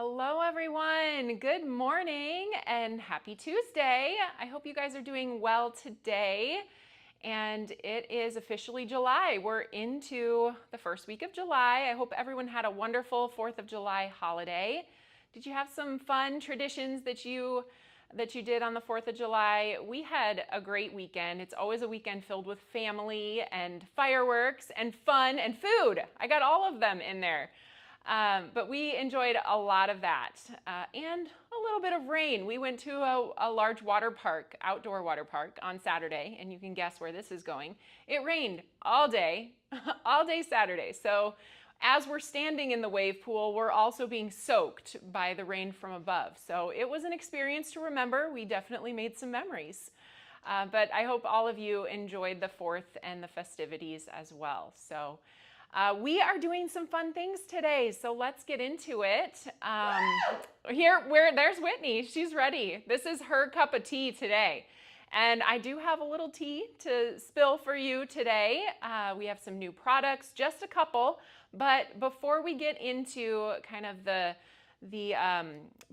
Hello everyone, good morning and happy Tuesday. I hope you guys are doing well today. And it is officially July. We're into the first week of July. I hope everyone had a wonderful 4th of July holiday. Did you have some fun traditions that you did on the 4th of July? We had a great weekend. It's always a weekend filled with family and fireworks and fun and food. I got all of them in there. But we enjoyed a lot of that and a little bit of rain. We went to a large water park, outdoor water park on Saturday, and you can guess where this is going. It rained all day, all day Saturday. So as we're standing in the wave pool, we're also being soaked by the rain from above. So it was an experience to remember. We definitely made some memories. But I hope all of you enjoyed the 4th and the festivities as well. So we are doing some fun things today, so let's get into it. There's Whitney. She's ready. This is her cup of tea today. And I do have a little tea to spill for you today. We have some new products, just a couple. But before we get into kind of the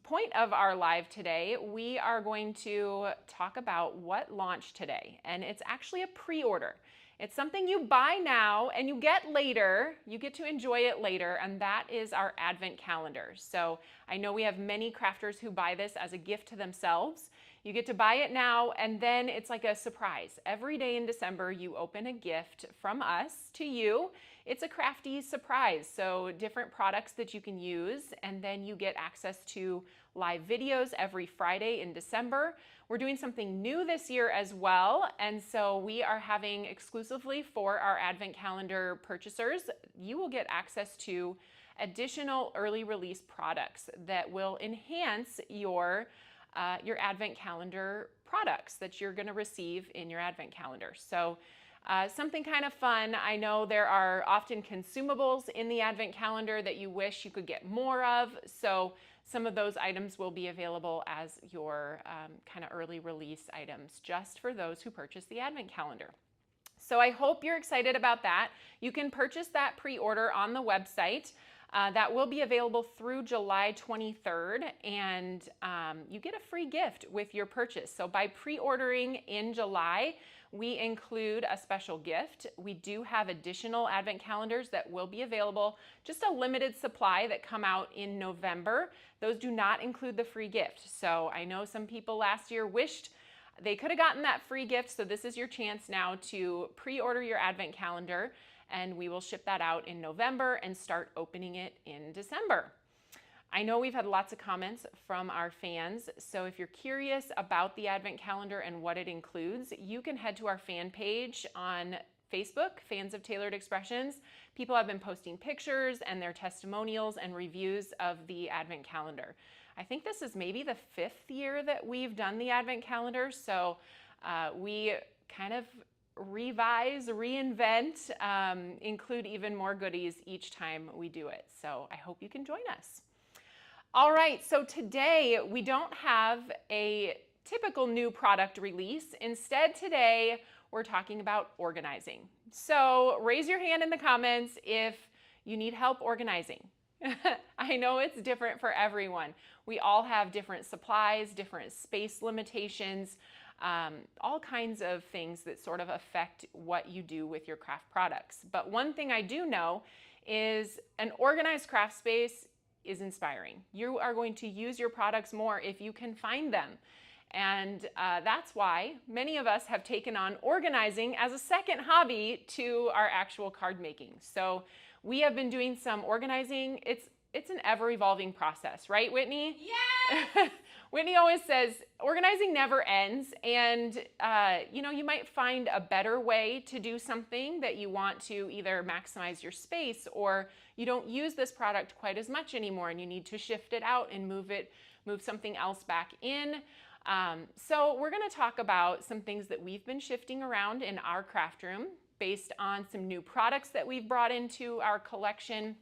point of our live today, we are going to talk about what launched today. And it's actually a pre-order. It's something you buy now and you get later. You get to enjoy it later, and that is our Advent calendar. So I know we have many crafters who buy this as a gift to themselves. You get to buy it now, and then it's like a surprise. Every day in December, you open a gift from us to you. It's a crafty surprise, so different products that you can use, and then you get access to live videos every Friday in December. We're doing something new this year as well, and so we are having exclusively for our Advent calendar purchasers, you will get access to additional early release products that will enhance your Advent calendar products that you're going to receive in your Advent calendar. So something kind of fun. I know there are often consumables in the Advent calendar that you wish you could get more of. So some of those items will be available as your kind of early release items just for those who purchase the Advent calendar. So I hope you're excited about that. You can purchase that pre-order on the website. That will be available through July 23rd, and you get a free gift with your purchase. So by pre-ordering in July, we include a special gift. We do have additional Advent calendars that will be available, just a limited supply that come out in November. Those do not include the free gift. So I know some people last year wished they could have gotten that free gift, so this is your chance now to pre-order your Advent calendar, and we will ship that out in November and start opening it in December. I know we've had lots of comments from our fans, so if you're curious about the Advent calendar and what it includes, you can head to our fan page on Facebook, Fans of Tailored Expressions. People have been posting pictures and their testimonials and reviews of the Advent calendar. I think this is maybe the 5th year that we've done the Advent calendar, so we kind of revise, reinvent, include even more goodies each time we do it. So I hope you can join us. All right, so today we don't have a typical new product release. Instead, today we're talking about organizing. So raise your hand in the comments if you need help organizing. I know it's different for everyone. We all have different supplies, different space limitations, all kinds of things that sort of affect what you do with your craft products. But one thing I do know is an organized craft space is inspiring. You are going to use your products more if you can find them. And that's why many of us have taken on organizing as a second hobby to our actual card making. So we have been doing some organizing. It's an ever-evolving process, right, Whitney? Yes! Whitney always says organizing never ends, and you might find a better way to do something that you want to either maximize your space, or you don't use this product quite as much anymore and you need to shift it out and move something else back in. So we're going to talk about some things that we've been shifting around in our craft room based on some new products that we've brought into our collection,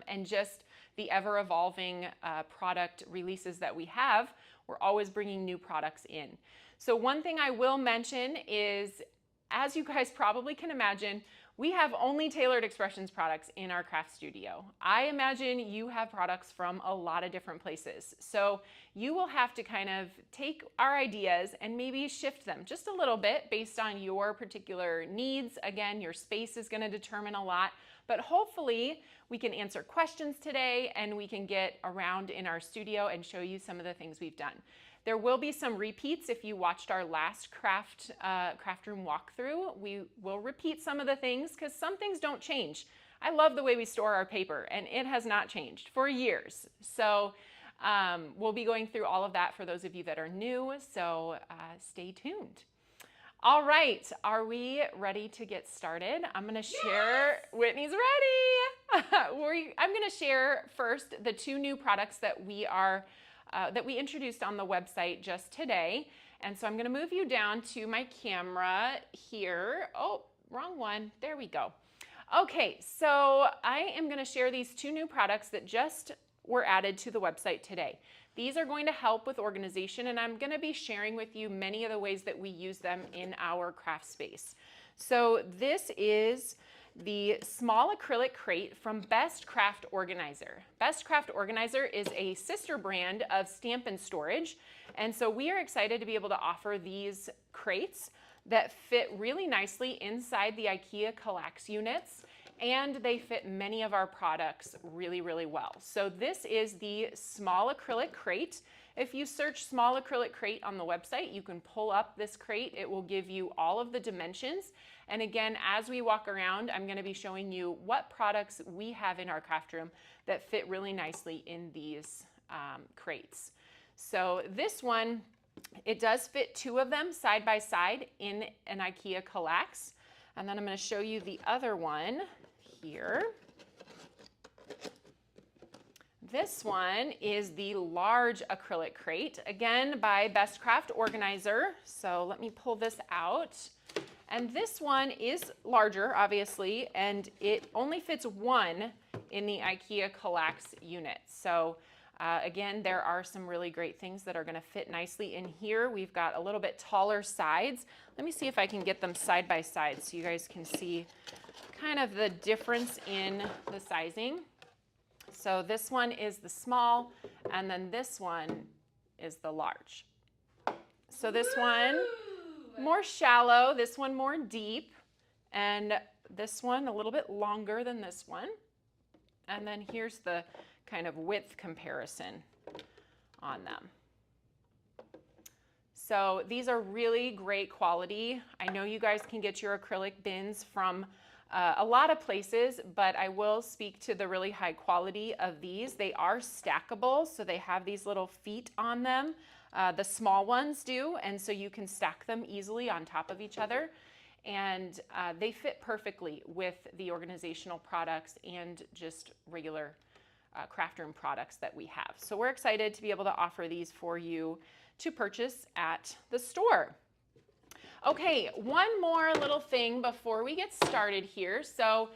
and just the ever-evolving product releases that we have. We're always bringing new products in. So one thing I will mention is, as you guys probably can imagine, We have only Tailored Expressions products in our craft studio. I imagine you have products from a lot of different places. So you will have to kind of take our ideas and maybe shift them just a little bit based on your particular needs. Again, your space is going to determine a lot, but hopefully we can answer questions today and we can get around in our studio and show you some of the things we've done. There will be some repeats if you watched our last craft room walkthrough. We will repeat some of the things because some things don't change. I love the way we store our paper and it has not changed for years. So we'll be going through all of that for those of you that are new, so stay tuned. All right, are we ready to get started? I'm gonna share, yes! Whitney's ready. I'm gonna share first the 2 new products that we introduced on the website just today. And so I'm gonna move you down to my camera here. Oh, wrong one, there we go. Okay, so I am gonna share these 2 new products that just were added to the website today. These are going to help with organization, and I'm gonna be sharing with you many of the ways that we use them in our craft space. So this is the small acrylic crate from Best Craft Organizer. Best Craft Organizer is a sister brand of Stampin' Storage, and so we are excited to be able to offer these crates that fit really nicely inside the IKEA Kallax units, and they fit many of our products really, really well. So this is the small acrylic crate. If you search small acrylic crate on the website, you can pull up this crate. It will give you all of the dimensions. And again, as we walk around, I'm going to be showing you what products we have in our craft room that fit really nicely in these crates. So this one, it does fit 2 of them side by side in an IKEA Kallax. And then I'm going to show you the other one here. This one is the large acrylic crate, again by Best Craft Organizer. So let me pull this out. And this one is larger, obviously, and it only fits 1 in the IKEA Kallax unit. So again, there are some really great things that are going to fit nicely in here. We've got a little bit taller sides. Let me see if I can get them side by side so you guys can see kind of the difference in the sizing. So this one is the small, and then this one is the large. So this one more shallow, this one more deep, and this one a little bit longer than this one. And then here's the kind of width comparison on them. So these are really great quality. I know you guys can get your acrylic bins from a lot of places, but I will speak to the really high quality of these. They are stackable, so they have these little feet on them. The small ones do, and so you can stack them easily on top of each other. And they fit perfectly with the organizational products and just regular craft room products that we have. So we're excited to be able to offer these for you to purchase at the store. Okay, one more little thing before we get started here. So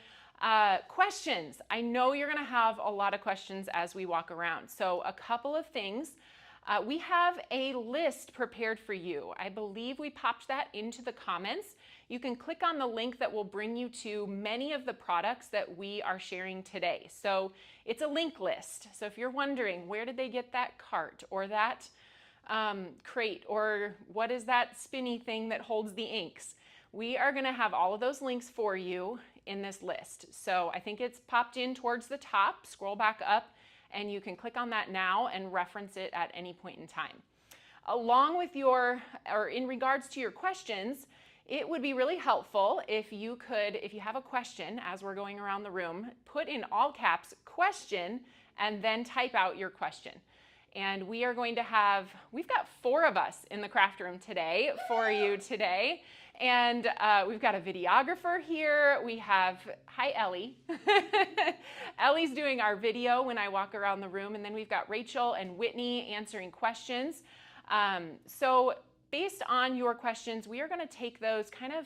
questions. I know you're gonna have a lot of questions as we walk around. So a couple of things. We have a list prepared for you. I believe we popped that into the comments. You can click on the link that will bring you to many of the products that we are sharing today. So it's a link list. So if you're wondering, where did they get that cart or that crate, or what is that spinny thing that holds the inks? We are gonna have all of those links for you in this list. So I think it's popped in towards the top. Scroll back up and you can click on that now and reference it at any point in time. Along with in regards to your questions, it would be really helpful if you could, if you have a question as we're going around the room, put in all caps question and then type out your question. And we are going to have, we've got 4 of us in the craft room today for you today. And we've got a videographer here. We have, hi Ellie. Ellie's doing our video when I walk around the room. And then we've got Rachel and Whitney answering questions. So based on your questions, we are gonna take those kind of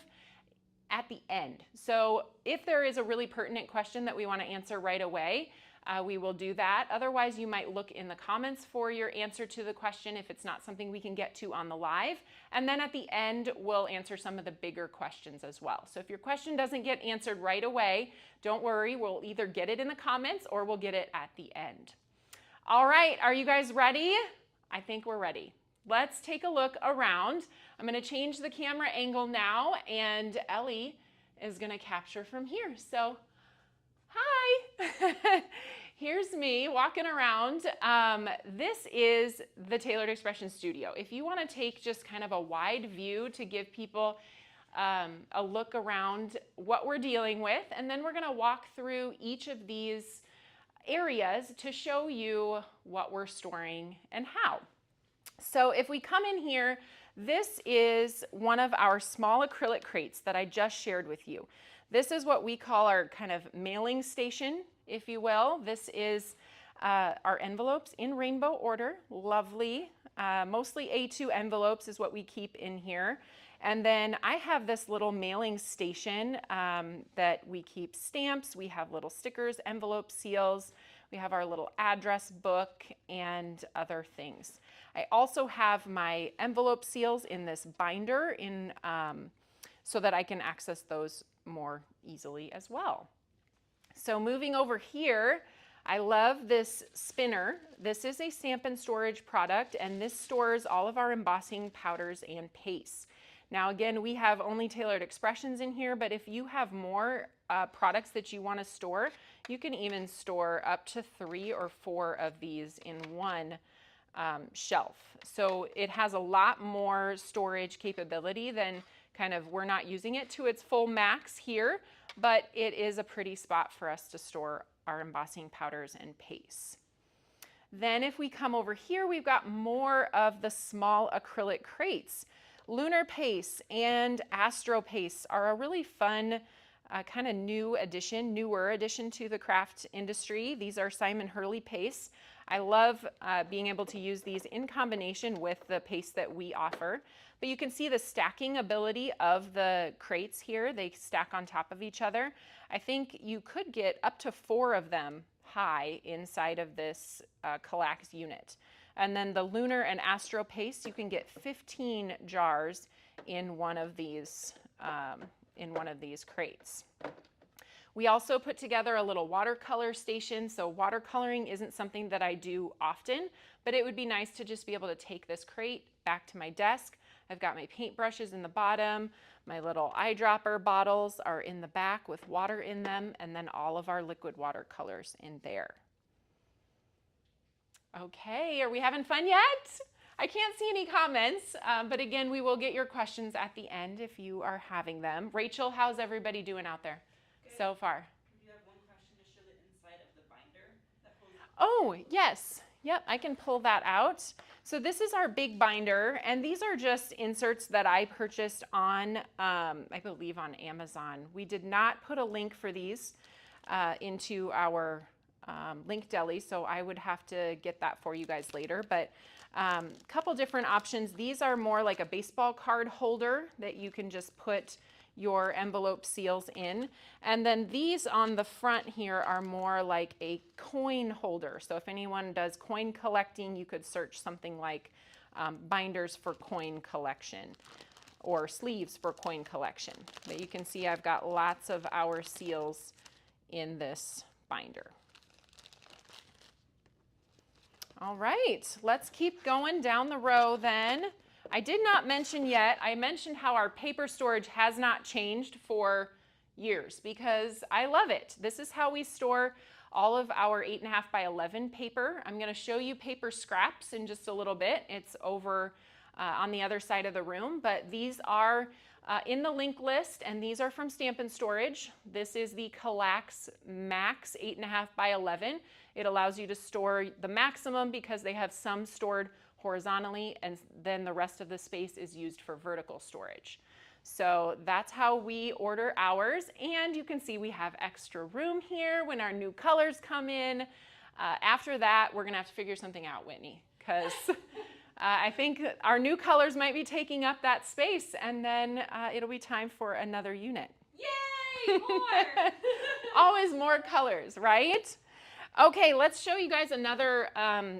at the end. So if there is a really pertinent question that we wanna answer right away, we will do that. Otherwise, you might look in the comments for your answer to the question if it's not something we can get to on the live. And then at the end, we'll answer some of the bigger questions as well. So if your question doesn't get answered right away, don't worry. We'll either get it in the comments or we'll get it at the end. All right, are you guys ready? I think we're ready. Let's take a look around. I'm going to change the camera angle now, and Ellie is going to capture from here. So, hi! Here's me walking around. This is the Tailored Expression Studio. If you want to take just kind of a wide view to give people a look around what we're dealing with, and then we're going to walk through each of these areas to show you what we're storing and how. So if we come in here, this is one of our small acrylic crates that I just shared with you. This is what we call our kind of mailing station, if you will. This is our envelopes in rainbow order, lovely. Mostly A2 envelopes is what we keep in here. And then I have this little mailing station that we keep stamps. We have little stickers, envelope seals. We have our little address book and other things. I also have my envelope seals in this binder so that I can access those more easily as well. So moving over here, I love this spinner. This is a stamp and storage product, and this stores all of our embossing powders and pastes. Now again, we have only Tailored Expressions in here, but if you have more products that you want to store, you can even store up to 3 or 4 of these in one shelf. So it has a lot more storage capability than kind of, we're not using it to its full max here, but it is a pretty spot for us to store our embossing powders and pastes. Then if we come over here, we've got more of the small acrylic crates. Lunar Paste and Astro Paste are a really fun kind of newer addition to the craft industry. These are Simon Hurley pastes. I love being able to use these in combination with the paste that we offer. But you can see the stacking ability of the crates here. They stack on top of each other. I think you could get up to 4 of them high inside of this Kallax unit. And then the Lunar and Astro Paste, you can get 15 jars in one of these crates. We also put together a little watercolor station. So watercoloring isn't something that I do often, but it would be nice to just be able to take this crate back to my desk. I've got my paintbrushes in the bottom. My little eyedropper bottles are in the back with water in them, and then all of our liquid watercolors in there. Okay, are we having fun yet? I can't see any comments, but again, we will get your questions at the end if you are having them. Rachel, how's everybody doing out there so far? You have one question to show the inside of the binder that holds. Oh, yes. Yep, I can pull that out. So this is our big binder, and these are just inserts that I purchased on, I believe on Amazon. We did not put a link for these into our link deli, so I would have to get that for you guys later. But a couple different options. These are more like a baseball card holder that you can just put your envelope seals in. And then these on the front here are more like a coin holder. So if anyone does coin collecting, you could search something like binders for coin collection or sleeves for coin collection. But you can see I've got lots of our seals in this binder. All right, let's keep going down the row then. I did not mention yet, I mentioned how our paper storage has not changed for years because I love it. This is how we store all of our 8.5 by 11 paper. I'm going to show you paper scraps in just a little bit. It's over on the other side of the room, but these are in the link list, and these are from Stamp and Storage. This is the Kallax Max 8.5 by 11. It allows you to store the maximum because they have some stored horizontally, and then the rest of the space is used for vertical storage. So that's how we order ours, and you can see we have extra room here when our new colors come in. After that, we're gonna have to figure something out, Whitney, because I think our new colors might be taking up that space, and then it'll be time for another unit. Yay, more! Always more colors, right? Okay, let's show you guys another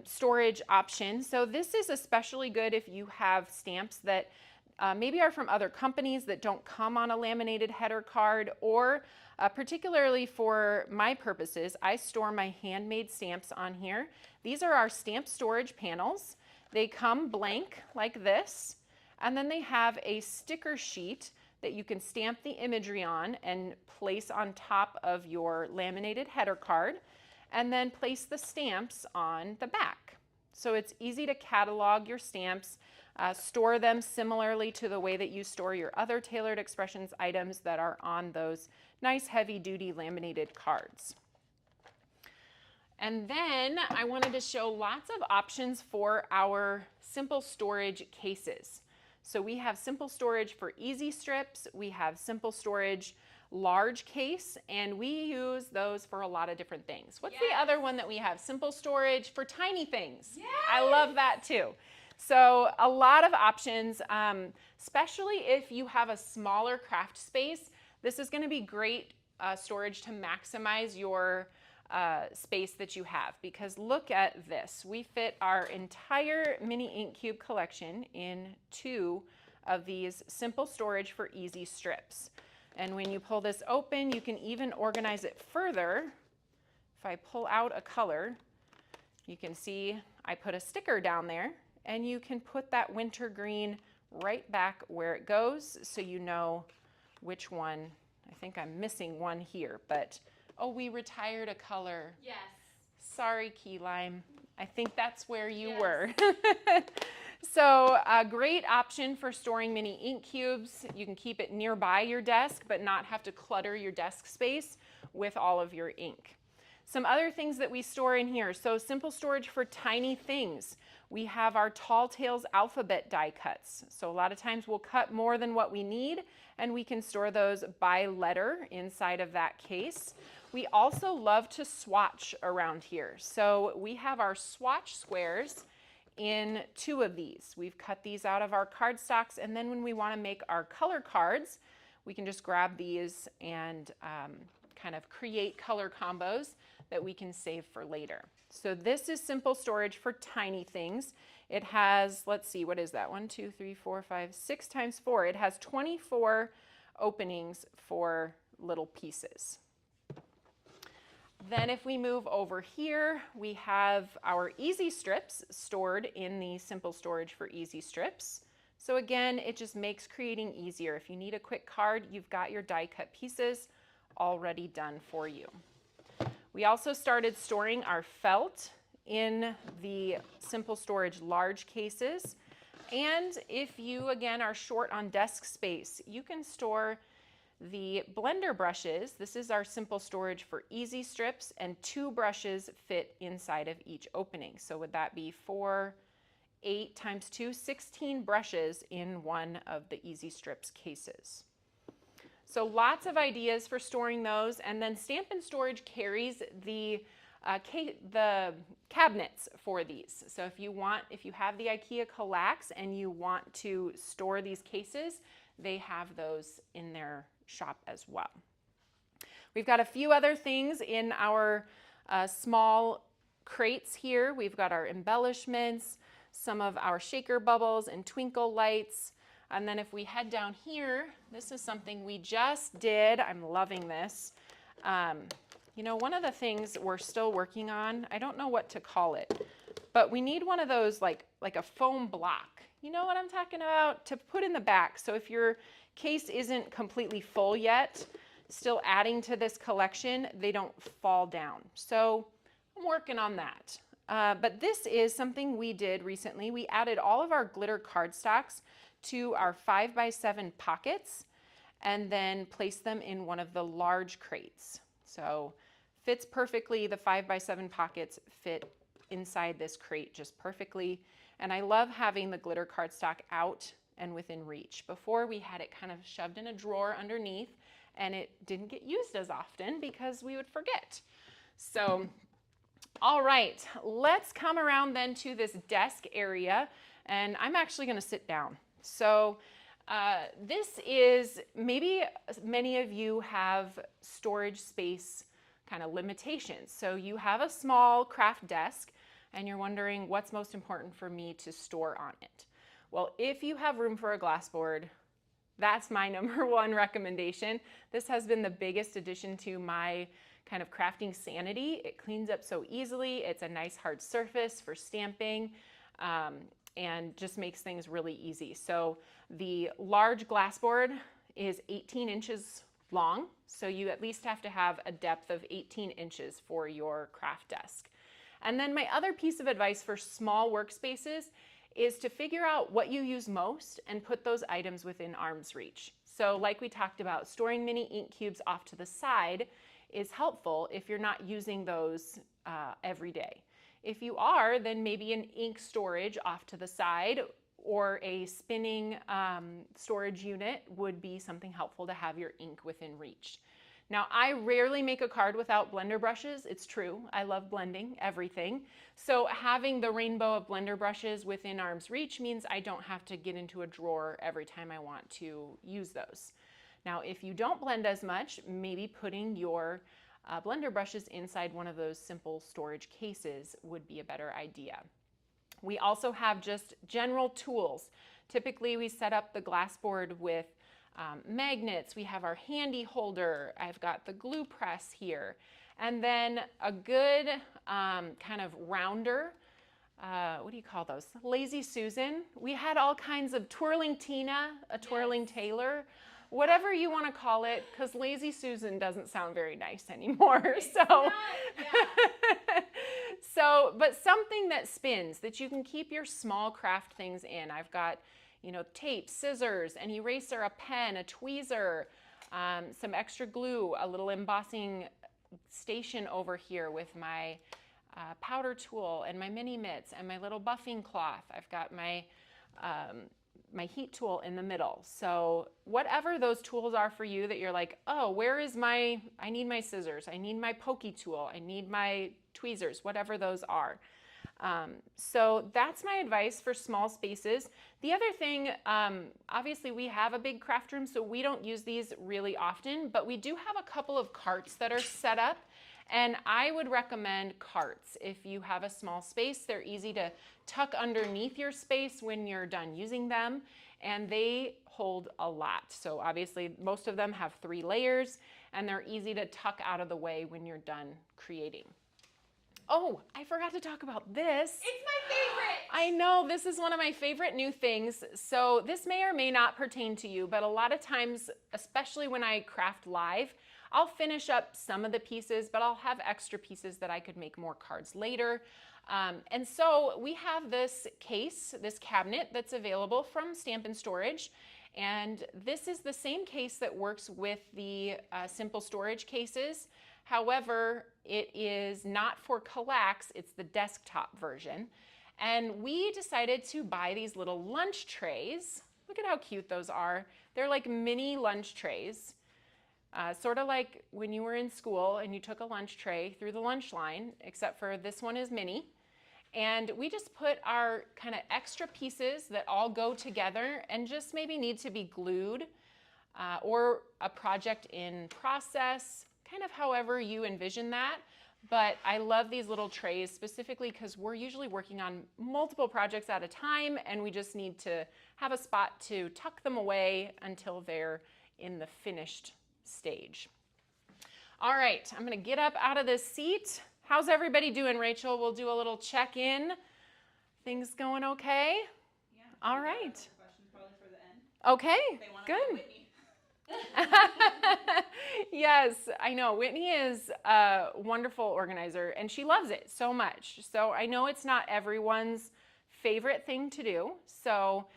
storage option. So this is especially good if you have stamps that maybe are from other companies that don't come on a laminated header card, or particularly for my purposes, I store my handmade stamps on here. These are our stamp storage panels. They come blank like this, and then they have a sticker sheet that you can stamp the imagery on and place on top of your laminated header card, and then place the stamps on the back. So it's easy to catalog your stamps, store them similarly to the way that you store your other Tailored Expressions items that are on those nice heavy-duty laminated cards. And then I wanted to show lots of options for our simple storage cases. So we have simple storage for easy strips, we have simple storage large case, and we use those for a lot of different things. What's the other one that we have? Simple storage for tiny things. Yes. I love that too. So a lot of options, especially if you have a smaller craft space. This is going to be great storage to maximize your space that you have, because look at this. We fit our entire mini ink cube collection in 2 of these simple storage for easy strips. And when you pull this open, you can even organize it further. If I pull out a color, you can see I put a sticker down there, and you can put that winter green right back where it goes, so you know which one. I think I'm missing one here, but oh, we retired a color. Yes. Sorry, key lime. I think that's where you were. So a great option for storing mini ink cubes. You can keep it nearby your desk, but not have to clutter your desk space with all of your ink. Some other things that we store in here. So simple storage for tiny things. We have our Tall Tales alphabet die cuts. So a lot of times we'll cut more than what we need, and we can store those by letter inside of that case. We also love to swatch around here. So we have our swatch squares in 2 of these. We've cut these out of our cardstocks, and then when we want to make our color cards, we can just grab these and kind of create color combos that we can save for later. So this is simple storage for tiny things. It has, let's see, what is that? 1, 2, 3, 4, 5, 6 times 4. It has 24 openings for little pieces. Then if we move over here, we have our easy strips stored in the simple storage for easy strips. So again, it just makes creating easier. If you need a quick card, you've got your die cut pieces already done for you. We also started storing our felt in the simple storage large cases. And if you, again, are short on desk space, you can store the blender brushes. This is our simple storage for easy strips, and 2 brushes fit inside of each opening. So would that be 4, 8 times 2, 16 brushes in one of the easy strips cases. So lots of ideas for storing those. And then Stampin' Storage carries the cabinets for these. So if you have the IKEA Kallax and you want to store these cases, they have those in their shop as well. We've got a few other things in our small crates here. We've got our embellishments, some of our shaker bubbles and twinkle lights. And then if we head down here, this is something we just did. I'm loving this. You know, one of the things we're still working on, I don't know what to call it, but we need one of those like a foam block. You know what I'm talking about? To put in the back. So if your case isn't completely full yet, still adding to this collection, they don't fall down. So I'm working on that. But this is something we did recently. We added all of our glitter cardstocks to our 5x7 pockets and then placed them in one of the large crates. So fits perfectly. The 5x7 pockets fit inside this crate just perfectly. And I love having the glitter cardstock out and within reach. Before, we had it kind of shoved in a drawer underneath, and it didn't get used as often because we would forget. So, all right, let's come around then to this desk area, and I'm actually going to sit down. So this is, maybe many of you have storage space kind of limitations. So you have a small craft desk and you're wondering what's most important for me to store on it. Well, if you have room for a glass board, that's my number one recommendation. This has been the biggest addition to my kind of crafting sanity. It cleans up so easily. It's a nice hard surface for stamping and just makes things really easy. So the large glass board is 18 inches long. So you at least have to have a depth of 18 inches for your craft desk. And then my other piece of advice for small workspaces is to figure out what you use most and put those items within arm's reach. So like we talked about, storing mini ink cubes off to the side is helpful if you're not using those every day. If you are, then maybe an ink storage off to the side or a spinning storage unit would be something helpful to have your ink within reach. Now, I rarely make a card without blender brushes. It's true. I love blending everything. So having the rainbow of blender brushes within arm's reach means I don't have to get into a drawer every time I want to use those. Now, if you don't blend as much, maybe putting your blender brushes inside one of those simple storage cases would be a better idea. We also have just general tools. Typically, we set up the glass board with magnets. We have our handy holder. I've got the glue press here. And then a good kind of rounder, what do you call those? Lazy Susan. We had all kinds of twirling Tina, a twirling Taylor, whatever you want to call it, because Lazy Susan doesn't sound very nice anymore. But something that spins, that you can keep your small craft things in. I've got, you know, tape, scissors, an eraser, a pen, a tweezer, some extra glue, a little embossing station over here with my powder tool and my mini mitts and my little buffing cloth. I've got my my heat tool in the middle. So whatever those tools are for you that you're like, oh, where is I need my scissors, I need my pokey tool, I need my tweezers, whatever those are. So that's my advice for small spaces. The other thing, obviously we have a big craft room, so we don't use these really often, but we do have a couple of carts that are set up. And I would recommend carts. If you have a small space, they're easy to tuck underneath your space when you're done using them, and they hold a lot. So obviously most of them have 3 layers, and they're easy to tuck out of the way when you're done creating. Oh, I forgot to talk about this. It's my favorite! I know, this is one of my favorite new things. So this may or may not pertain to you, but a lot of times, especially when I craft live, I'll finish up some of the pieces, but I'll have extra pieces that I could make more cards later. And so we have this case, this cabinet that's available from Stamp & Storage. And this is the same case that works with the simple storage cases. However, it is not for Kallax, it's the desktop version. And we decided to buy these little lunch trays. Look at how cute those are. They're like mini lunch trays. Sort of like when you were in school and you took a lunch tray through the lunch line, except for this one is mini. And we just put our kind of extra pieces that all go together and just maybe need to be glued or a project in process, kind of however you envision that. But I love these little trays specifically because we're usually working on multiple projects at a time, and we just need to have a spot to tuck them away until they're in the finished stage. All right, I'm gonna get up out of this seat. How's everybody doing, Rachel? We'll do a little check-in. Things going okay? Yeah. All right. Questions probably for the end. Okay, They want to good. Whitney. Yes, I know. Whitney is a wonderful organizer and she loves it so much. So I know it's not everyone's favorite thing to do. So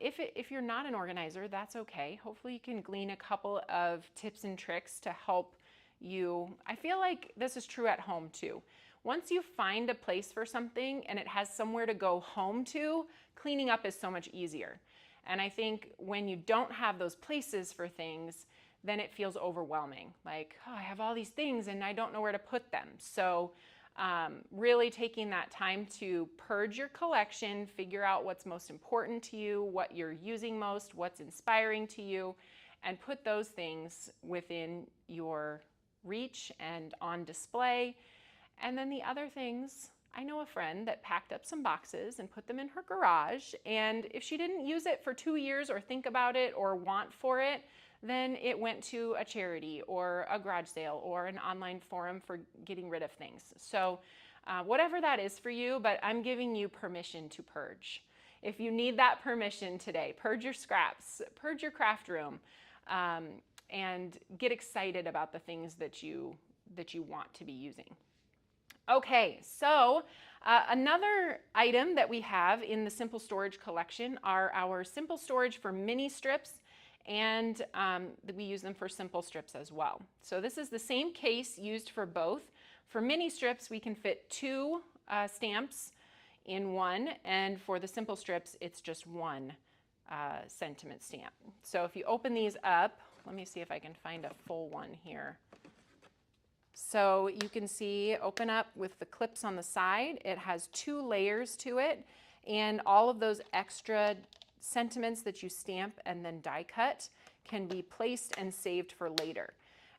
if you're not an organizer, that's okay. Hopefully you can glean a couple of tips and tricks to help you. I feel like this is true at home too. Once you find a place for something and it has somewhere to go home to, cleaning up is so much easier. And I think when you don't have those places for things, then it feels overwhelming. Like, oh, I have all these things and I don't know where to put them. So really taking that time to purge your collection, figure out what's most important to you, what you're using most, what's inspiring to you, and put those things within your reach and on display. And then the other things, I know a friend that packed up some boxes and put them in her garage, and if she didn't use it for 2 years or think about it or want for it, then it went to a charity or a garage sale or an online forum for getting rid of things. So whatever that is for you, but I'm giving you permission to purge. If you need that permission today, purge your scraps, purge your craft room, and get excited about the things that you want to be using. Okay, so another item that we have in the Simple Storage collection are our Simple Storage for mini strips, and we use them for simple strips as well. So this is the same case used for both. For mini strips, we can fit 2 stamps in one, and for the simple strips, it's just 1 sentiment stamp. So if you open these up, let me see if I can find a full one here. So you can see, open up with the clips on the side. It has 2 layers to it, and all of those extra sentiments that you stamp and then die cut can be placed and saved for later.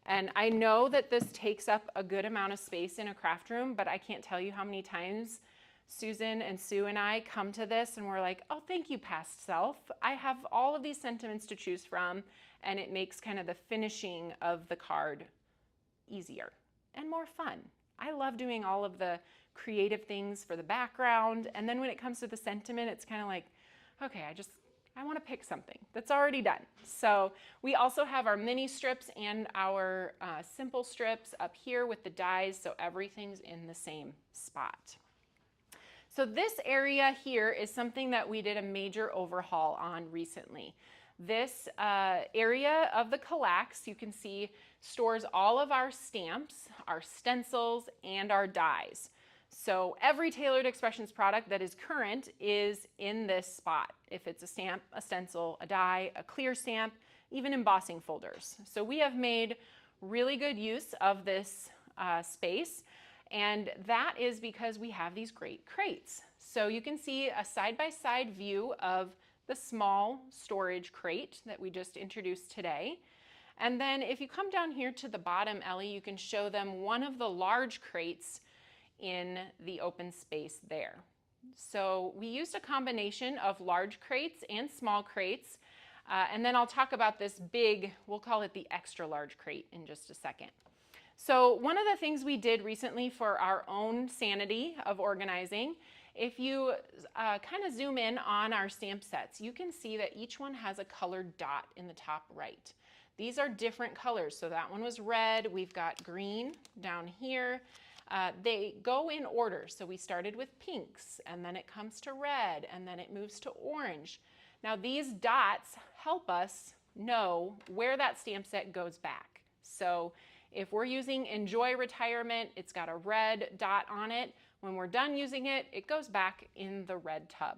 And I know that this takes up a good amount of space in a craft room, but I can't tell you how many times Susan and Sue and I come to this and we're like, oh, thank you, past self. I have all of these sentiments to choose from, and it makes kind of the finishing of the card easier and more fun. I love doing all of the creative things for the background, and then when it comes to the sentiment, it's kind of like, okay, I want to pick something that's already done. So we also have our mini strips and our simple strips up here with the dies, so everything's in the same spot. So this area here is something that we did a major overhaul on recently. This area of the Kallax, you can see, stores all of our stamps, our stencils, and our dies. So every Tailored Expressions product that is current is in this spot. If it's a stamp, a stencil, a die, a clear stamp, even embossing folders. So we have made really good use of this space, and that is because we have these great crates. So you can see a side-by-side view of the small storage crate that we just introduced today. And then if you come down here to the bottom, Ellie, you can show them one of the large crates in the open space there. So we used a combination of large crates and small crates, and then I'll talk about this big, we'll call it the extra large crate in just a second. So one of the things we did recently for our own sanity of organizing, if you kind of zoom in on our stamp sets, you can see that each one has a colored dot in the top right. These are different colors. So that one was red, we've got green down here. They go in order. So we started with pinks, and then it comes to red, and then it moves to orange. Now these dots help us know where that stamp set goes back. So if we're using Enjoy Retirement, it's got a red dot on it. When we're done using it, it goes back in the red tub.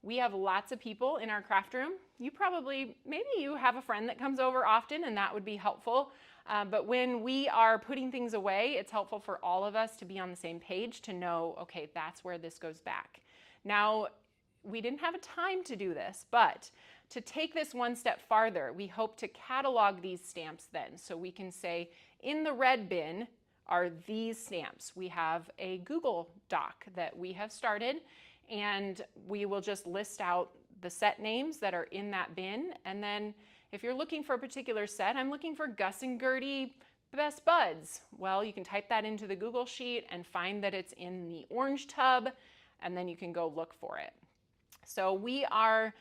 We have lots of people in our craft room. Maybe you have a friend that comes over often, and that would be helpful. But when we are putting things away, it's helpful for all of us to be on the same page to know, okay, that's where this goes back. Now, we didn't have a time to do this, but to take this one step farther, we hope to catalog these stamps then. So we can say, in the red bin are these stamps. We have a Google Doc that we have started, and we will just list out the set names that are in that bin. And then if you're looking for a particular set, I'm looking for Gus and Gertie Best Buds. Well, you can type that into the Google Sheet and find that it's in the orange tub, and then you can go look for it. So we are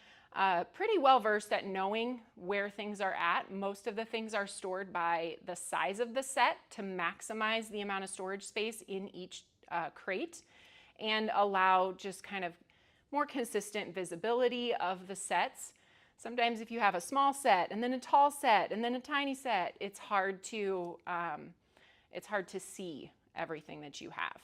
pretty well versed at knowing where things are at. Most of the things are stored by the size of the set to maximize the amount of storage space in each crate and allow just kind of more consistent visibility of the sets. Sometimes if you have a small set and then a tall set and then a tiny set, it's hard to see everything that you have.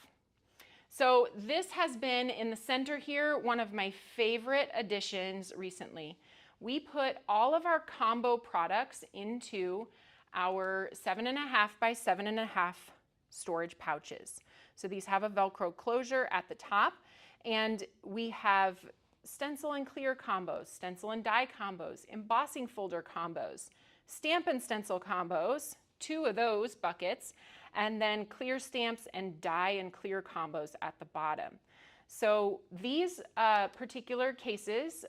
So this has been in the center here, one of my favorite additions recently. We put all of our combo products into our 7.5 by 7.5 storage pouches. So these have a Velcro closure at the top, and we have stencil and clear combos, stencil and die combos, embossing folder combos, stamp and stencil combos, 2 of those buckets, and then clear stamps and die and clear combos at the bottom. So these particular cases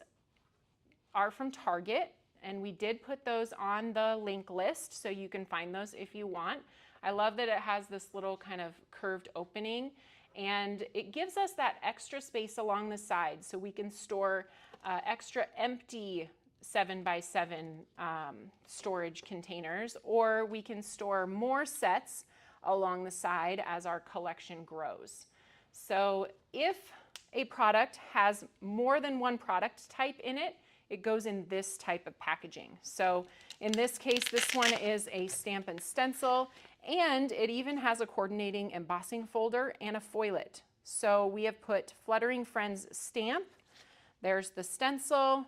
are from Target, and we did put those on the link list, so you can find those if you want. I love that it has this little kind of curved opening, and it gives us that extra space along the side so we can store extra empty 7x7 storage containers, or we can store more sets along the side as our collection grows. So if a product has more than one product type in it, it goes in this type of packaging. So in this case, this one is a stamp and stencil, and it even has a coordinating embossing folder and a foilet. So we have put Fluttering Friends stamp, there's the stencil,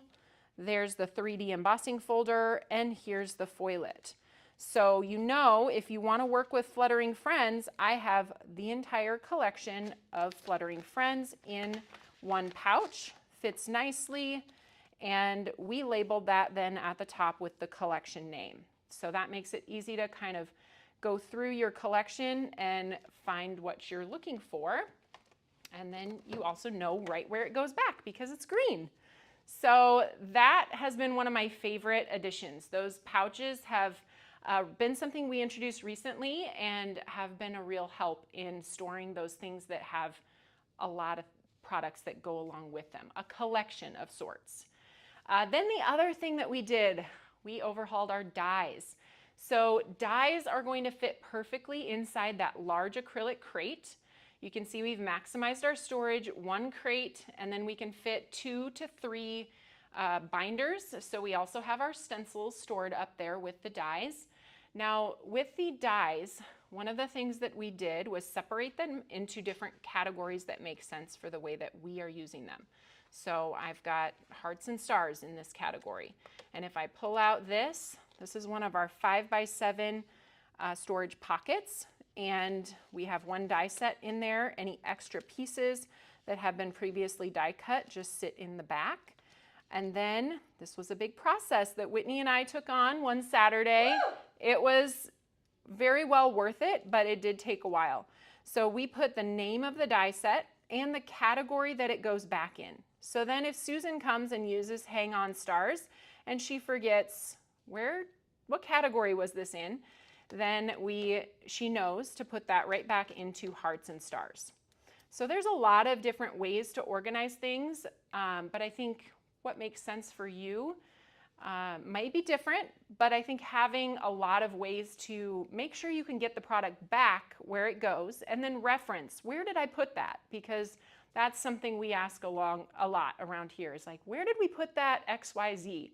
there's the 3D embossing folder, and here's the foilet. So you know, if you want to work with Fluttering Friends, I have the entire collection of Fluttering Friends in one pouch, fits nicely, and we labeled that then at the top with the collection name. So that makes it easy to kind of go through your collection and find what you're looking for. And then you also know right where it goes back because it's green. So that has been one of my favorite additions. Those pouches have been something we introduced recently and have been a real help in storing those things that have a lot of products that go along with them, a collection of sorts. Then the other thing that we did, we overhauled our dies. So dies are going to fit perfectly inside that large acrylic crate. You can see we've maximized our storage, 1 crate, and then we can fit 2 to 3 binders. So we also have our stencils stored up there with the dies. Now with the dies, one of the things that we did was separate them into different categories that make sense for the way that we are using them. So I've got hearts and stars in this category. And if I pull out this is one of our 5x7 storage pockets. And we have 1 die set in there. Any extra pieces that have been previously die cut just sit in the back. And then this was a big process that Whitney and I took on one Saturday. Woo! It was very well worth it, but it did take a while. So we put the name of the die set and the category that it goes back in. So then if Susan comes and uses Hang On Stars and she forgets what category was this in, then she knows to put that right back into hearts and stars. So there's a lot of different ways to organize things, but I think what makes sense for you might be different, but I think having a lot of ways to make sure you can get the product back where it goes and then reference, where did I put that? Because that's something we ask a lot around here. Is like, where did we put that XYZ?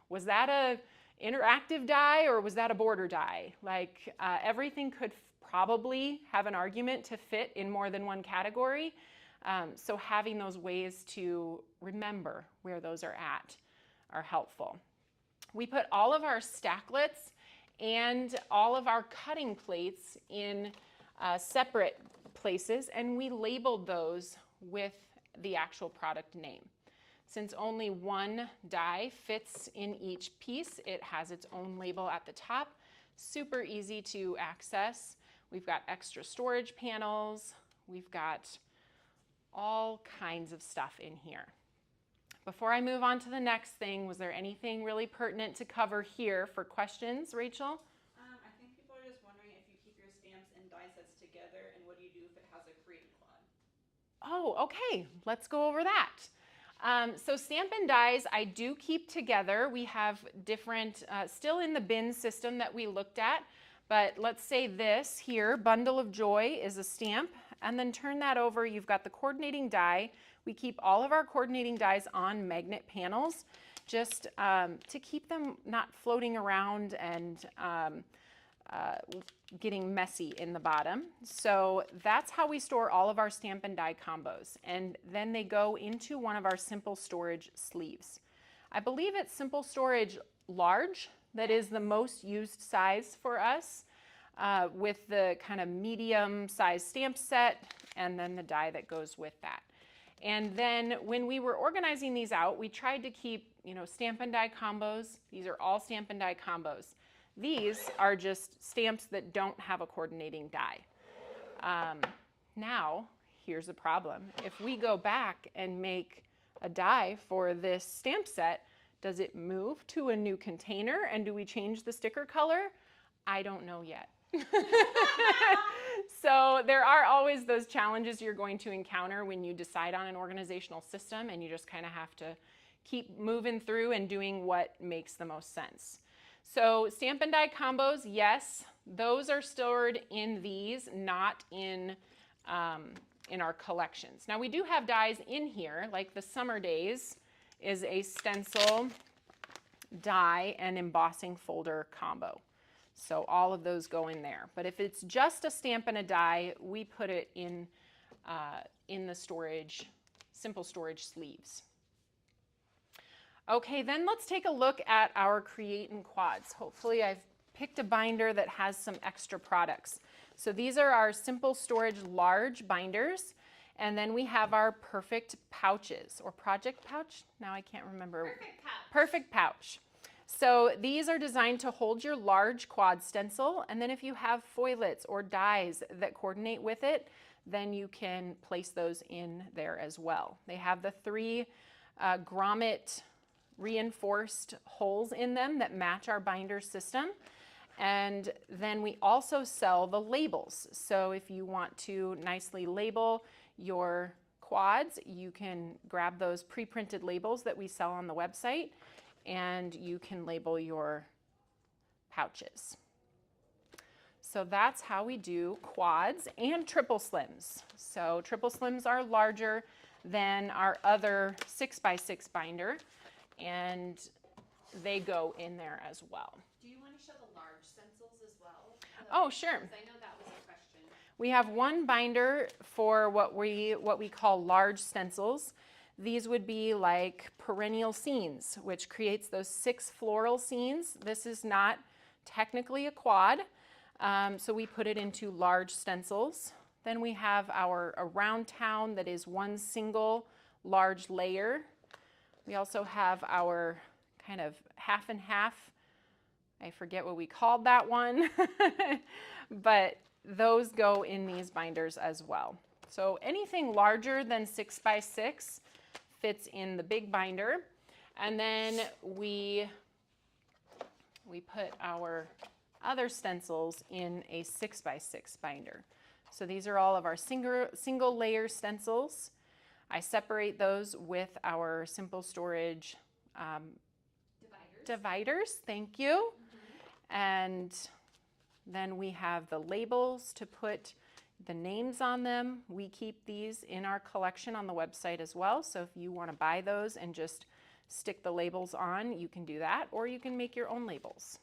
Was that a interactive die or was that a border die? Like everything could probably have an argument to fit in more than one category. So having those ways to remember where those are at are helpful. We put all of our stacklets and all of our cutting plates in separate places, and we labeled those with the actual product name. Since only 1 die fits in each piece, it has its own label at the top. Super easy to access. We've got extra storage panels. We've got all kinds of stuff in here. Before I move on to the next thing, was there anything really pertinent to cover here for questions, Rachel? I think people are just wondering if you keep your stamps and die sets together, and what do you do if it has a create clause? Oh, okay. Let's go over that. So stamp and dies I do keep together. We have different, still in the bin system that we looked at, but let's say this here, Bundle of Joy, is a stamp, and then turn that over, you've got the coordinating die. We keep all of our coordinating dies on magnet panels just to keep them not floating around and getting messy in the bottom. So that's how we store all of our stamp and die combos. And then they go into one of our simple storage sleeves. I believe it's simple storage large that is the most used size for us with the kind of medium size stamp set and then the die that goes with that. And then when we were organizing these out, we tried to keep, stamp and die combos. These are all stamp and die combos. These are just stamps that don't have a coordinating die. Now, here's a problem. If we go back and make a die for this stamp set, does it move to a new container and do we change the sticker color? I don't know yet. So there are always those challenges you're going to encounter when you decide on an organizational system, and you just kind of have to keep moving through and doing what makes the most sense. So stamp and die combos, yes, those are stored in these, not in our collections. Now we do have dies in here, like the Summer Days is a stencil, die, and embossing folder combo. So all of those go in there. But if it's just a stamp and a die, we put it in the storage, simple storage sleeves. Okay, then let's take a look at our Create and Quads. Hopefully I've picked a binder that has some extra products. So these are our simple storage large binders. And then we have our Perfect Pouches, or Project Pouch. Now I can't remember. Perfect Pouch. Perfect Pouch. So these are designed to hold your large quad stencil, and then if you have foilets or dies that coordinate with it, then you can place those in there as well. They have the 3 grommet reinforced holes in them that match our binder system. And then we also sell the labels. So if you want to nicely label your quads, you can grab those pre-printed labels that we sell on the website, and you can label your pouches. So that's how we do quads and triple slims. So triple slims are larger than our other 6x6 binder, and they go in there as well. Do you want to show the large stencils as well? Oh, sure. Because I know that was a question. We have one binder for what we call large stencils. These would be like perennial scenes, which creates those 6 floral scenes. This is not technically a quad, so we put it into large stencils. Then we have our Around Town that is one single large layer. We also have our kind of half and half. I forget what we called that one, but those go in these binders as well. So anything larger than 6x6 fits in the big binder. And then we put our other stencils in a 6x6 binder. So these are all of our single layer stencils. I separate those with our simple storage dividers. Thank you. And then we have the labels to put the names on them. We keep these in our collection on the website as well. So if you want to buy those and just stick the labels on, you can do that, or you can make your own labels.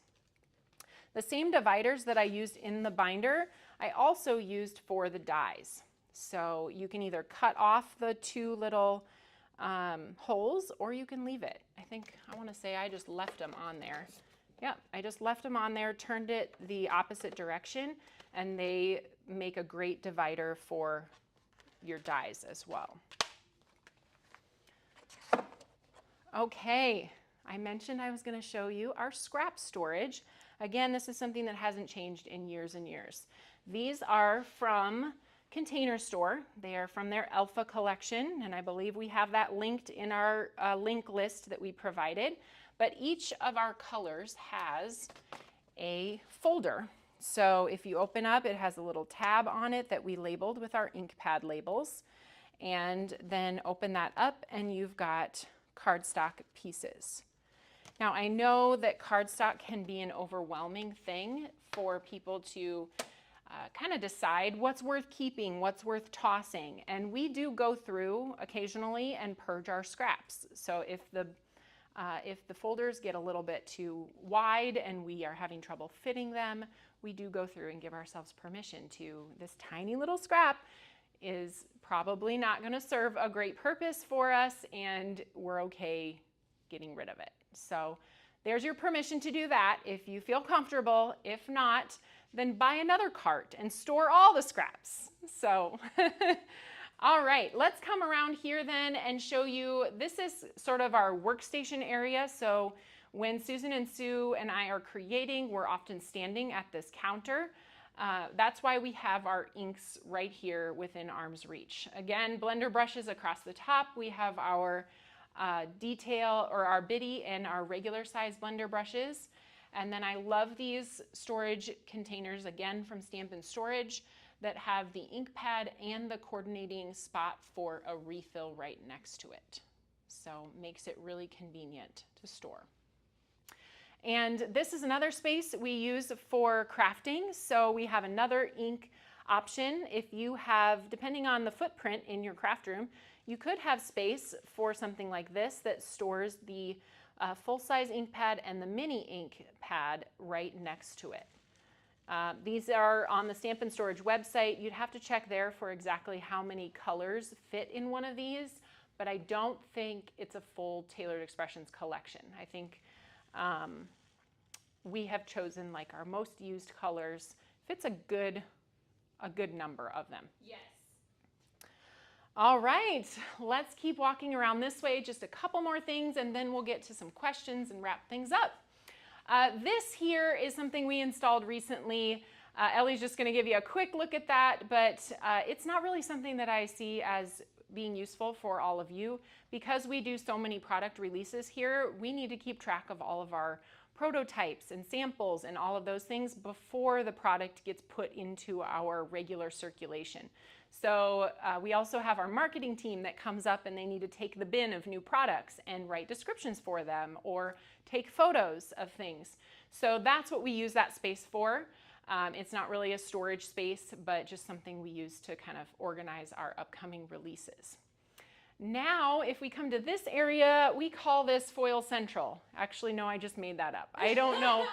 The same dividers that I used in the binder, I also used for the dies. So you can either cut off the 2 little holes, or you can leave it. I want to say I just left them on there. Yeah, I just left them on there, turned it the opposite direction, and they make a great divider for your dies as well. Okay, I mentioned I was going to show you our scrap storage. Again, this is something that hasn't changed in years and years. These are from Container Store. They are from their Alpha collection, and I believe we have that linked in our link list that we provided. But each of our colors has a folder. So if you open up, it has a little tab on it that we labeled with our ink pad labels. And then open that up and you've got cardstock pieces. Now I know that cardstock can be an overwhelming thing for people to kind of decide what's worth keeping, what's worth tossing. And we do go through occasionally and purge our scraps. So if the folders get a little bit too wide and we are having trouble fitting them, we do go through and give ourselves permission to, this tiny little scrap is probably not going to serve a great purpose for us, and we're okay getting rid of it. So there's your permission to do that if you feel comfortable. If not, then buy another cart and store all the scraps. So all right, let's come around here then and show you, this is sort of our workstation area. So When Susan and Sue and I are creating, we're often standing at this counter. That's why we have our inks right here within arm's reach. Again, blender brushes across the top. We have our detail or our bitty and our regular size blender brushes. And then I love these storage containers, again from Stamp and Storage, that have the ink pad and the coordinating spot for a refill right next to it. So makes it really convenient to store. And this is another space we use for crafting. So we have another ink option. If you have, depending on the footprint in your craft room, you could have space for something like this that stores the full-size ink pad and the mini ink pad right next to it. These are on the Stamp and Storage website. You'd have to check there for exactly how many colors fit in one of these, but I don't think it's a full Tailored Expressions collection. I think we have chosen like our most used colors. Fits a good number of them. Yes. All right, let's keep walking around this way. Just a couple more things and then we'll get to some questions and wrap things up. This here is something we installed recently. Ellie's just going to give you a quick look at that, but it's not really something that I see as being useful for all of you. Because we do so many product releases here, we need to keep track of all of our prototypes and samples and all of those things before the product gets put into our regular circulation. So we also have our marketing team that comes up and they need to take the bin of new products and write descriptions for them or take photos of things. So that's what we use that space for. It's not really a storage space, but just something we use to kind of organize our upcoming releases. Now, if we come to this area, we call this Foil Central. Actually, no, I just made that up. I don't know.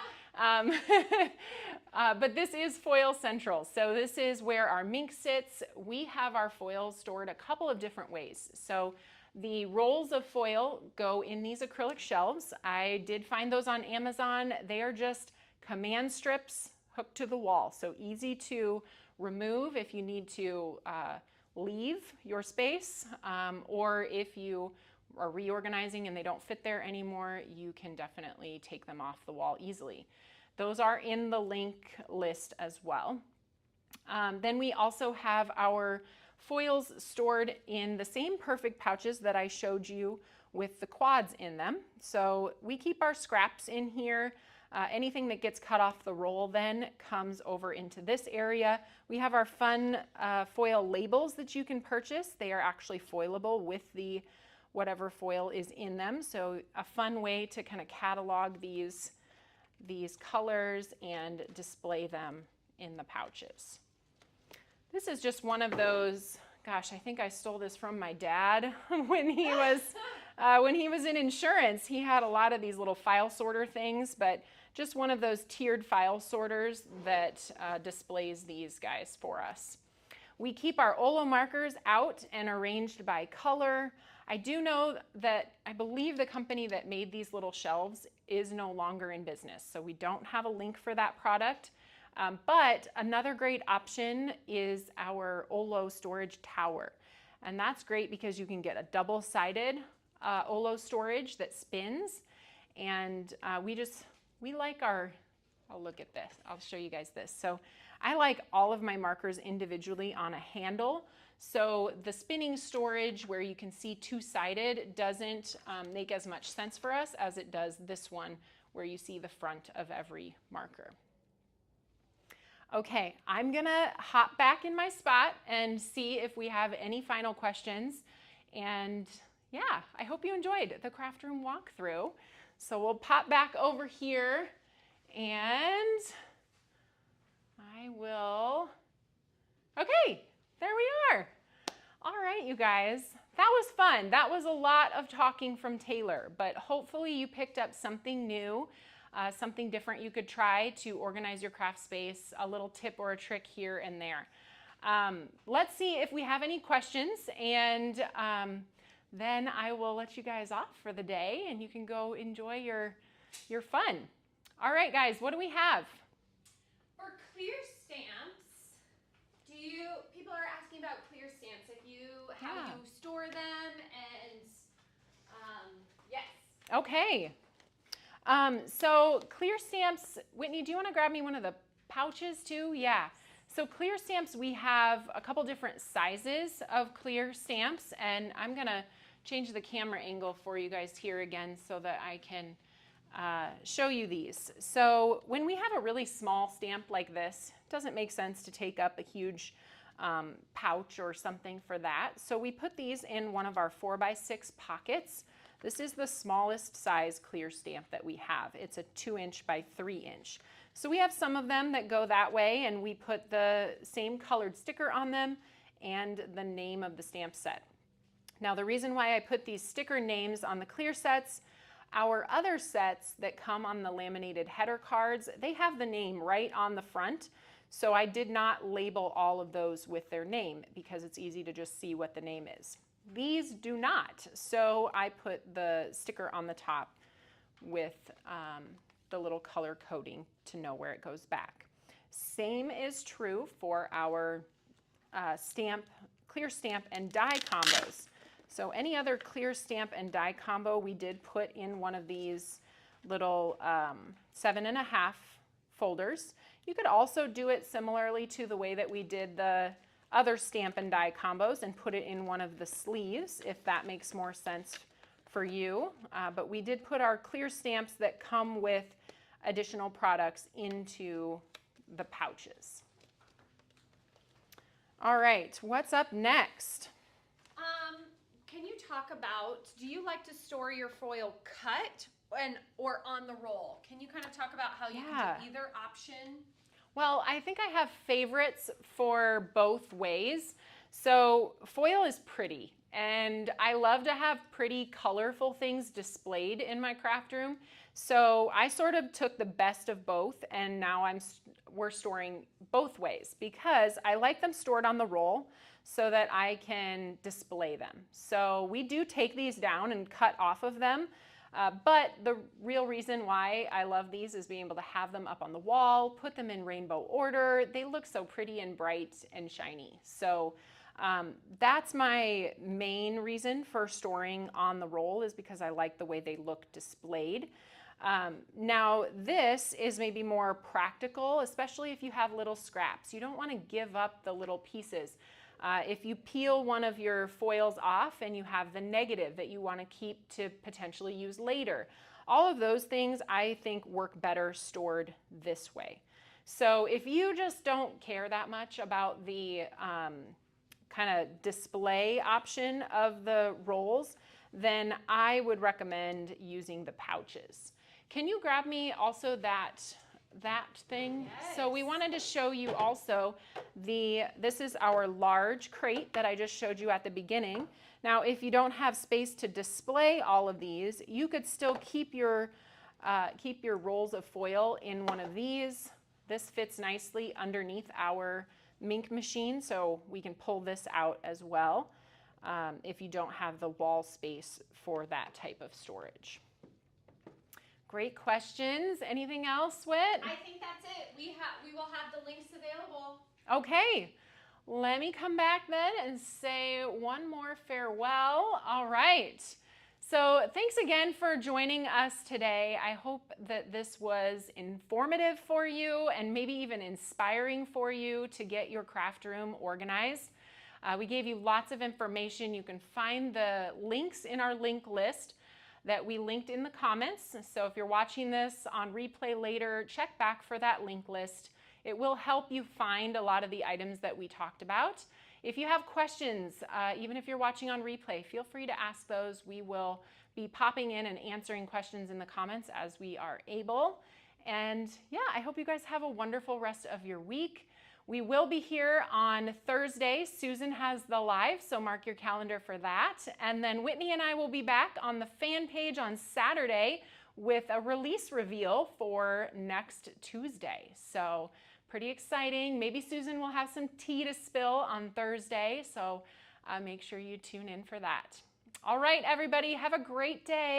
But this is Foil Central. So this is where our Mink sits. We have our foils stored a couple of different ways. So the rolls of foil go in these acrylic shelves. I did find those on Amazon. They are just command strips hooked to the wall. So easy to remove if you need to leave your space, or if you are reorganizing and they don't fit there anymore, you can definitely take them off the wall easily. Those are in the link list as well. Then we also have our foils stored in the same perfect pouches that I showed you with the quads in them. So we keep our scraps in here. Anything that gets cut off the roll then comes over into this area. We have our fun foil labels that you can purchase. They are actually foilable with the whatever foil is in them. So a fun way to kind of catalog these colors and display them in the pouches. This is just one of those, gosh, I think I stole this from my dad when he was in insurance. He had a lot of these little file sorter things, but just one of those tiered file sorters that displays these guys for us. We keep our Olo markers out and arranged by color. I do know that I believe the company that made these little shelves is no longer in business, so we don't have a link for that product. But another great option is our Olo storage tower. And that's great because you can get a double-sided Olo storage that spins. And we like our, I'll look at this, I'll show you guys this. So I like all of my markers individually on a handle. So the spinning storage where you can see two-sided doesn't make as much sense for us as it does this one where you see the front of every marker. Okay, I'm gonna hop back in my spot and see if we have any final questions. And yeah, I hope you enjoyed the craft room walkthrough. So we'll pop back over here and I will, okay, there we are. All right, you guys, that was fun. That was a lot of talking from Taylor, but hopefully you picked up something new. Something different you could try to organize your craft space, a little tip or a trick here and there. Let's see if we have any questions, and then I will let you guys off for the day and you can go enjoy your fun. All right, guys, what do we have? For clear stamps, people are asking about clear stamps, how you store them, and yes. Okay. So clear stamps, Whitney, do you want to grab me one of the pouches too? Yeah. So clear stamps, we have a couple different sizes of clear stamps, and I'm going to change the camera angle for you guys here again so that I can show you these. So when we have a really small stamp like this, it doesn't make sense to take up a huge pouch or something for that. So we put these in one of our 4x6 pockets. This is the smallest size clear stamp that we have. It's a 2" by 3". So we have some of them that go that way, and we put the same colored sticker on them and the name of the stamp set. Now the reason why I put these sticker names on the clear sets, our other sets that come on the laminated header cards, they have the name right on the front. So I did not label all of those with their name because it's easy to just see what the name is. These do not, so I put the sticker on the top with the little color coding to know where it goes back. Same is true for our clear stamp and die combos. So any other clear stamp and die combo we did put in one of these little 7.5 folders. You could also do it similarly to the way that we did the other stamp and die combos and put it in one of the sleeves if that makes more sense for you. But we did put our clear stamps that come with additional products into the pouches. All right, what's up next? Can you talk about, do you like to store your foil cut or on the roll? Can you kind of talk about how you can do either option? Well, I think I have favorites for both ways. So foil is pretty, and I love to have pretty colorful things displayed in my craft room. So I sort of took the best of both, and now we're storing both ways because I like them stored on the roll so that I can display them. So we do take these down and cut off of them. But the real reason why I love these is being able to have them up on the wall, put them in rainbow order. They look so pretty and bright and shiny. So that's my main reason for storing on the roll, is because I like the way they look displayed. Now this is maybe more practical, especially if you have little scraps. You don't want to give up the little pieces. If you peel one of your foils off and you have the negative that you want to keep to potentially use later, all of those things I think work better stored this way. So if you just don't care that much about the kind of display option of the rolls, then I would recommend using the pouches. Can you grab me also that thing? Yes. So we wanted to show you also this is our large crate that I just showed you at the beginning. Now, if you don't have space to display all of these, you could still keep your rolls of foil in one of these. This fits nicely underneath our Mink machine, so we can pull this out as well if you don't have the wall space for that type of storage. Great questions. Anything else, Whit? I think that's it. We will have the links available. Okay, let me come back then and say one more farewell. All right. So thanks again for joining us today. I hope that this was informative for you and maybe even inspiring for you to get your craft room organized. We gave you lots of information. You can find the links in our link list that we linked in the comments. So if you're watching this on replay later, check back for that link list. It will help you find a lot of the items that we talked about. If you have questions, even if you're watching on replay, feel free to ask those. We will be popping in and answering questions in the comments as we are able. And yeah, I hope you guys have a wonderful rest of your week. We will be here on Thursday. Susan has the live, so mark your calendar for that. And then Whitney and I will be back on the fan page on Saturday with a release reveal for next Tuesday. So pretty exciting. Maybe Susan will have some tea to spill on Thursday, so make sure you tune in for that. All right, everybody, have a great day.